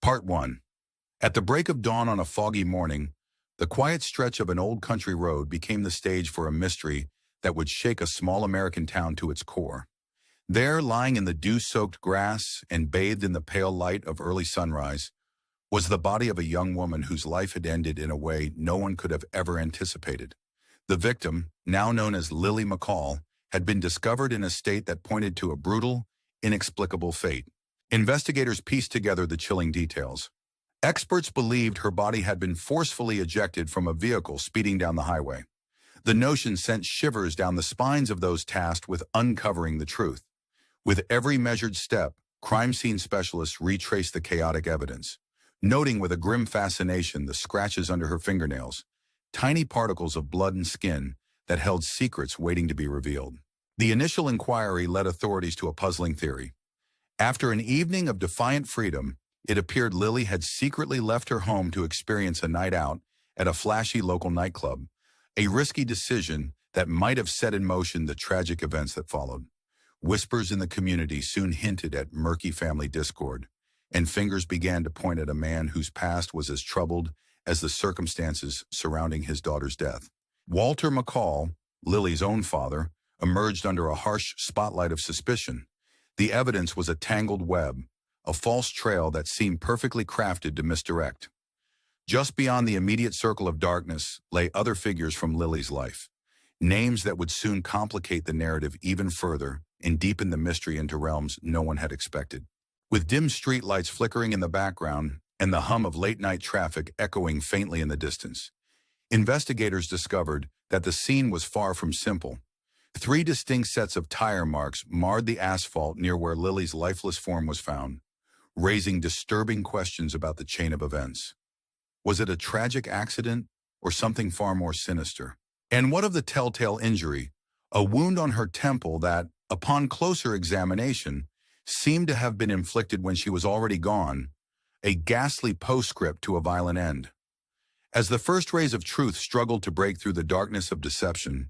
Part 1. At the break of dawn on a foggy morning, the quiet stretch of an old country road became the stage for a mystery that would shake a small American town to its core. There, lying in the dew-soaked grass and bathed in the pale light of early sunrise, was the body of a young woman whose life had ended in a way no one could have ever anticipated. The victim, now known as Lily McCall, had been discovered in a state that pointed to a brutal, inexplicable fate. Investigators pieced together the chilling details. Experts believed her body had been forcefully ejected from a vehicle speeding down the highway. The notion sent shivers down the spines of those tasked with uncovering the truth. With every measured step, crime scene specialists retraced the chaotic evidence, noting with a grim fascination the scratches under her fingernails, tiny particles of blood and skin that held secrets waiting to be revealed. The initial inquiry led authorities to a puzzling theory. After an evening of defiant freedom, it appeared Lily had secretly left her home to experience a night out at a flashy local nightclub, a risky decision that might have set in motion the tragic events that followed. Whispers in the community soon hinted at murky family discord, and fingers began to point at a man whose past was as troubled as the circumstances surrounding his daughter's death. Walter McCall, Lily's own father, emerged under a harsh spotlight of suspicion. The evidence was a tangled web, a false trail that seemed perfectly crafted to misdirect. Just beyond the immediate circle of darkness lay other figures from Lily's life, names that would soon complicate the narrative even further and deepen the mystery into realms no one had expected. With dim streetlights flickering in the background and the hum of late-night traffic echoing faintly in the distance, investigators discovered that the scene was far from simple. 3 distinct sets of tire marks marred the asphalt near where Lily's lifeless form was found, raising disturbing questions about the chain of events. Was it a tragic accident or something far more sinister? And what of the telltale injury, a wound on her temple that, upon closer examination, seemed to have been inflicted when she was already gone, a ghastly postscript to a violent end? As the first rays of truth struggled to break through the darkness of deception,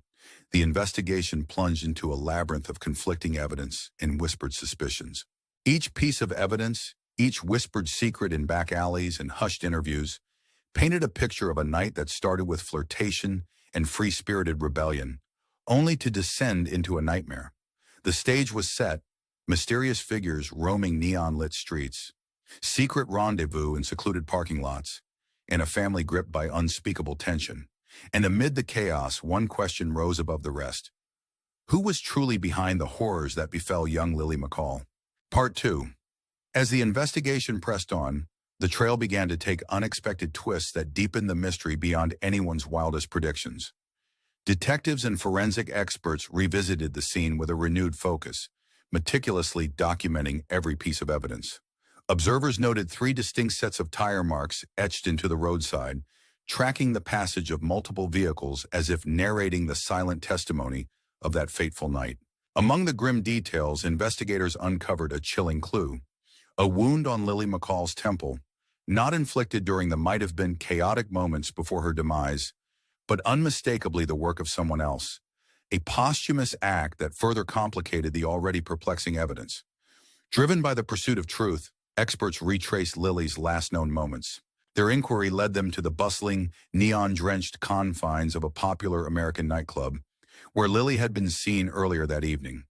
the investigation plunged into a labyrinth of conflicting evidence and whispered suspicions. Each piece of evidence, each whispered secret in back alleys and hushed interviews, painted a picture of a night that started with flirtation and free-spirited rebellion, only to descend into a nightmare. The stage was set, mysterious figures roaming neon-lit streets, secret rendezvous in secluded parking lots, and a family gripped by unspeakable tension. And amid the chaos, one question rose above the rest. Who was truly behind the horrors that befell young Lily McCall? Part 2. As the investigation pressed on, the trail began to take unexpected twists that deepened the mystery beyond anyone's wildest predictions. Detectives and forensic experts revisited the scene with a renewed focus, meticulously documenting every piece of evidence. Observers noted 3 distinct sets of tire marks etched into the roadside, tracking the passage of multiple vehicles as if narrating the silent testimony of that fateful night. Among the grim details, investigators uncovered a chilling clue: a wound on Lily McCall's temple, not inflicted during the might-have-been chaotic moments before her demise, but unmistakably the work of someone else, a posthumous act that further complicated the already perplexing evidence. Driven by the pursuit of truth, experts retraced Lily's last known moments. Their inquiry led them to the bustling, neon-drenched confines of a popular American nightclub, where Lily had been seen earlier that evening.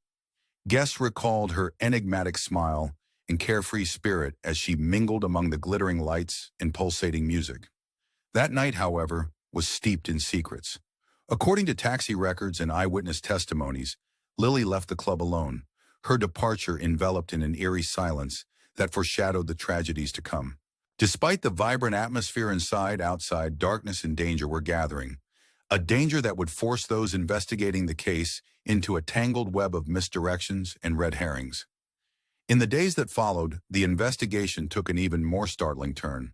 Guests recalled her enigmatic smile and carefree spirit as she mingled among the glittering lights and pulsating music. That night, however, was steeped in secrets. According to taxi records and eyewitness testimonies, Lily left the club alone, her departure enveloped in an eerie silence that foreshadowed the tragedies to come. Despite the vibrant atmosphere inside, outside, darkness and danger were gathering, a danger that would force those investigating the case into a tangled web of misdirections and red herrings. In the days that followed, the investigation took an even more startling turn.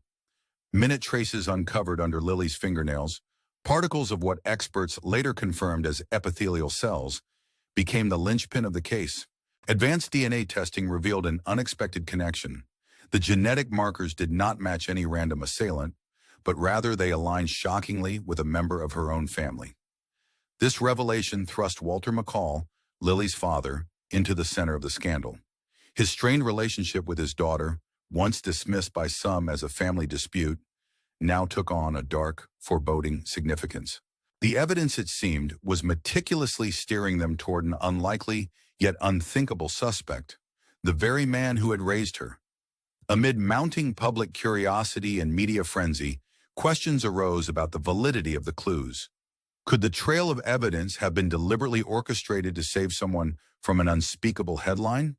Minute traces uncovered under Lily's fingernails, particles of what experts later confirmed as epithelial cells, became the linchpin of the case. Advanced DNA testing revealed an unexpected connection. The genetic markers did not match any random assailant, but rather they aligned shockingly with a member of her own family. This revelation thrust Walter McCall, Lily's father, into the center of the scandal. His strained relationship with his daughter, once dismissed by some as a family dispute, now took on a dark, foreboding significance. The evidence, it seemed, was meticulously steering them toward an unlikely yet unthinkable suspect, the very man who had raised her. Amid mounting public curiosity and media frenzy, questions arose about the validity of the clues. Could the trail of evidence have been deliberately orchestrated to save someone from an unspeakable headline?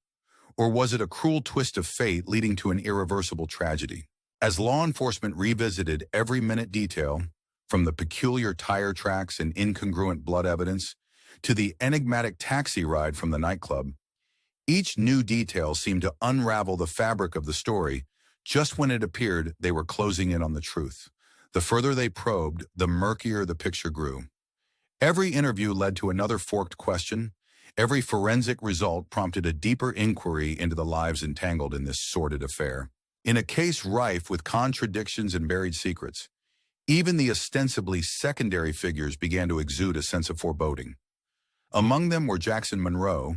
Or was it a cruel twist of fate leading to an irreversible tragedy? As law enforcement revisited every minute detail, from the peculiar tire tracks and incongruent blood evidence to the enigmatic taxi ride from the nightclub, each new detail seemed to unravel the fabric of the story just when it appeared they were closing in on the truth. The further they probed, the murkier the picture grew. Every interview led to another forked question. Every forensic result prompted a deeper inquiry into the lives entangled in this sordid affair. In a case rife with contradictions and buried secrets, even the ostensibly secondary figures began to exude a sense of foreboding. Among them were Jackson Monroe,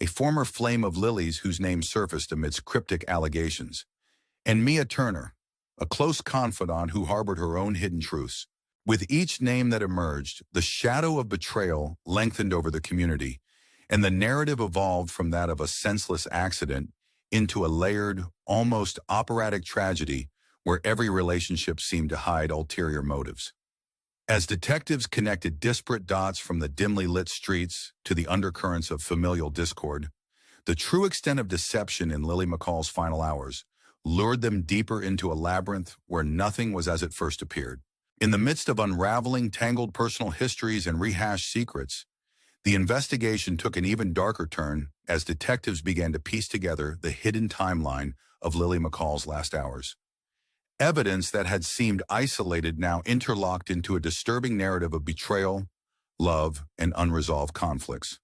a former flame of lilies whose name surfaced amidst cryptic allegations, and Mia Turner, a close confidant who harbored her own hidden truths. With each name that emerged, the shadow of betrayal lengthened over the community, and the narrative evolved from that of a senseless accident into a layered, almost operatic tragedy where every relationship seemed to hide ulterior motives. As detectives connected disparate dots from the dimly lit streets to the undercurrents of familial discord, the true extent of deception in Lily McCall's final hours lured them deeper into a labyrinth where nothing was as it first appeared. In the midst of unraveling tangled personal histories and rehashed secrets, the investigation took an even darker turn as detectives began to piece together the hidden timeline of Lily McCall's last hours. Evidence that had seemed isolated now interlocked into a disturbing narrative of betrayal, love, and unresolved conflicts.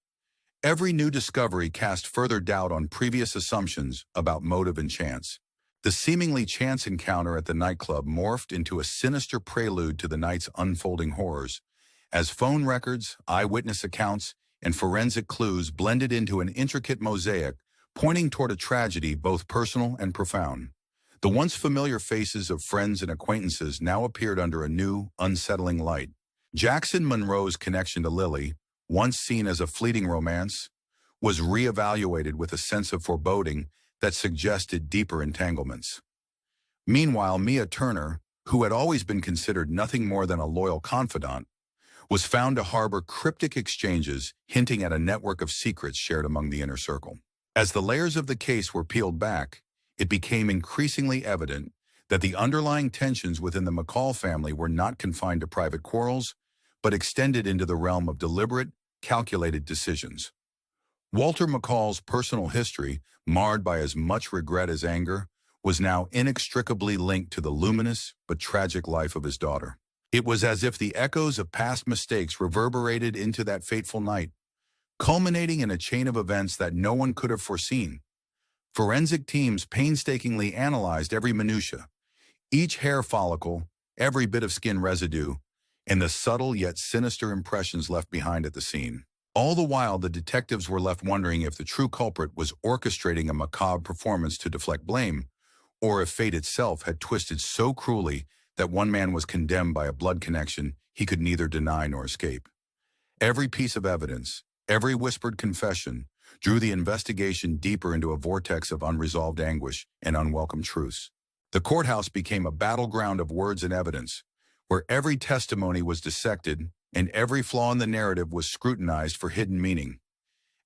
Every new discovery cast further doubt on previous assumptions about motive and chance. The seemingly chance encounter at the nightclub morphed into a sinister prelude to the night's unfolding horrors, as phone records, eyewitness accounts, and forensic clues blended into an intricate mosaic pointing toward a tragedy both personal and profound. The once familiar faces of friends and acquaintances now appeared under a new, unsettling light. Jackson Monroe's connection to Lily, once seen as a fleeting romance, was reevaluated with a sense of foreboding that suggested deeper entanglements. Meanwhile, Mia Turner, who had always been considered nothing more than a loyal confidant, was found to harbor cryptic exchanges hinting at a network of secrets shared among the inner circle. As the layers of the case were peeled back, it became increasingly evident that the underlying tensions within the McCall family were not confined to private quarrels, but extended into the realm of deliberate, calculated decisions. Walter McCall's personal history, marred by as much regret as anger, was now inextricably linked to the luminous but tragic life of his daughter. It was as if the echoes of past mistakes reverberated into that fateful night, culminating in a chain of events that no one could have foreseen. Forensic teams painstakingly analyzed every minutia, each hair follicle, every bit of skin residue, and the subtle yet sinister impressions left behind at the scene. All the while, the detectives were left wondering if the true culprit was orchestrating a macabre performance to deflect blame, or if fate itself had twisted so cruelly that one man was condemned by a blood connection he could neither deny nor escape. Every piece of evidence, every whispered confession, drew the investigation deeper into a vortex of unresolved anguish and unwelcome truths. The courthouse became a battleground of words and evidence, where every testimony was dissected and every flaw in the narrative was scrutinized for hidden meaning.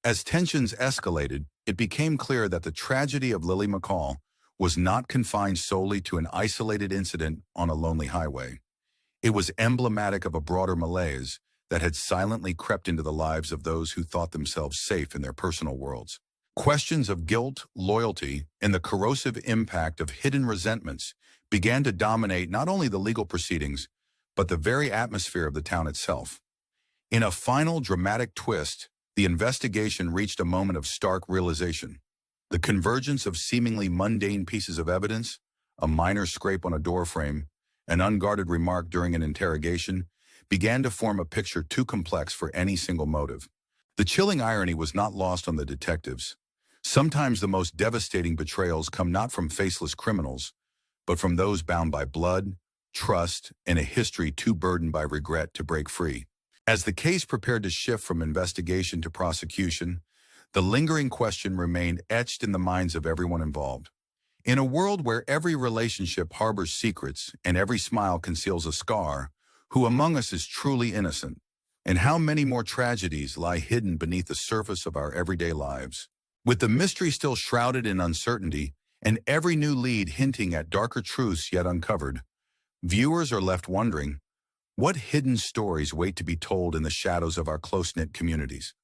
As tensions escalated, it became clear that the tragedy of Lily McCall was not confined solely to an isolated incident on a lonely highway. It was emblematic of a broader malaise that had silently crept into the lives of those who thought themselves safe in their personal worlds. Questions of guilt, loyalty, and the corrosive impact of hidden resentments began to dominate not only the legal proceedings, but the very atmosphere of the town itself. In a final dramatic twist, the investigation reached a moment of stark realization. The convergence of seemingly mundane pieces of evidence, a minor scrape on a doorframe, an unguarded remark during an interrogation, began to form a picture too complex for any single motive. The chilling irony was not lost on the detectives. Sometimes the most devastating betrayals come not from faceless criminals, but from those bound by blood, trust, and a history too burdened by regret to break free. As the case prepared to shift from investigation to prosecution, the lingering question remained etched in the minds of everyone involved. In a world where every relationship harbors secrets and every smile conceals a scar, who among us is truly innocent? And how many more tragedies lie hidden beneath the surface of our everyday lives? With the mystery still shrouded in uncertainty, and every new lead hinting at darker truths yet uncovered, viewers are left wondering, what hidden stories wait to be told in the shadows of our close-knit communities?